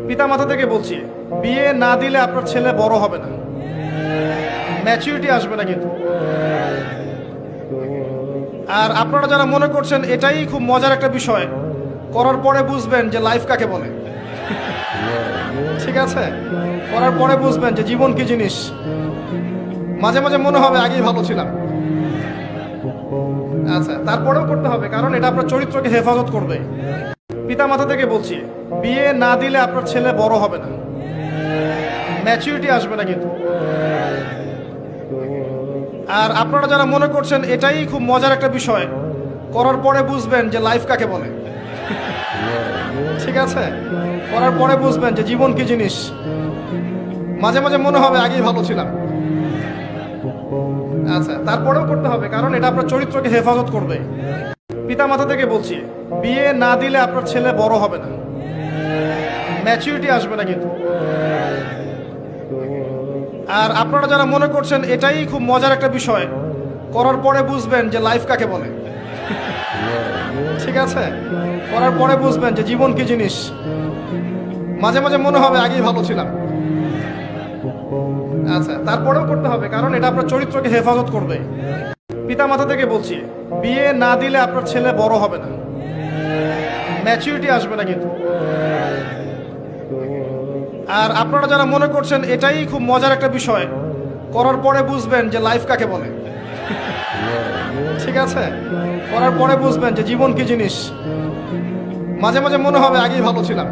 পিতামাতা থেকে বলছি, বিয়ে না দিলে আপনার ছেলে বড় হবে না, ম্যাচুরিটি আসবে না কিন্তু। আর আপনারা যারা মনে করছেন এটাই খুব মজার একটা বিষয়, করার পরে বুঝবেন যে লাইফ কাকে বলে। ঠিক আছে, করার পরে বুঝবেন যে জীবন কি জিনিস। মাঝে মাঝে মনে হবে আগেই ভালো ছিলাম। আচ্ছা, তারপরেও করতে হবে, কারণ এটা আপনার চরিত্রকে হেফাজত করবে। পিতামাতা থেকে বলছি, বিয়ে না দিলে আপনার ছেলে বড় হবে না, ম্যাচুরিটি আসবে না কিন্তু। আর আপনারা যারা মনে করছেন এটাই খুব মজার একটা বিষয়, করার পরে বুঝবেন যে লাইফ কাকে বলে। ঠিক আছে, করার পরে বুঝবেন যে জীবন কি জিনিস। মাঝে মাঝে মনে হবে আগেই ভালো ছিলাম। আচ্ছা, তারপরেও করতে হবে, কারণ এটা আপনার চরিত্রকে হেফাজত করবে। পিতামাতা থেকে বলছি, বিয়ে না দিলে আপনার ছেলে বড় হবে না, ম্যাচুরিটি আসবে না কিন্তু। আর আপনারা যারা মনে করছেন এটাই খুব মজার একটা বিষয়, করার পরে বুঝবেন যে লাইফ কাকে বলে। ঠিক আছে, করার পরে বুঝবেন যে জীবন কি জিনিস। মাঝে মাঝে মনে হবে আগেই ভালো ছিলাম। আচ্ছা, তারপরেও করতে হবে, কারণ এটা আপনার চরিত্রকে হেফাজত করবে। পিতামাতা থেকে বলছি, বিয়ে না দিলে আপনার ছেলে বড় হবে না, ম্যাচুরিটি আসবে না কিন্তু। আর আপনারা যারা মনে করছেন এটাই খুব মজার একটা বিষয়, করার পরে বুঝবেন যে লাইফ কাকে বলে। ঠিক আছে, করার পরে বুঝবেন যে জীবন কি জিনিস। মাঝে মাঝে মনে হবে আগেই ভালো ছিলাম।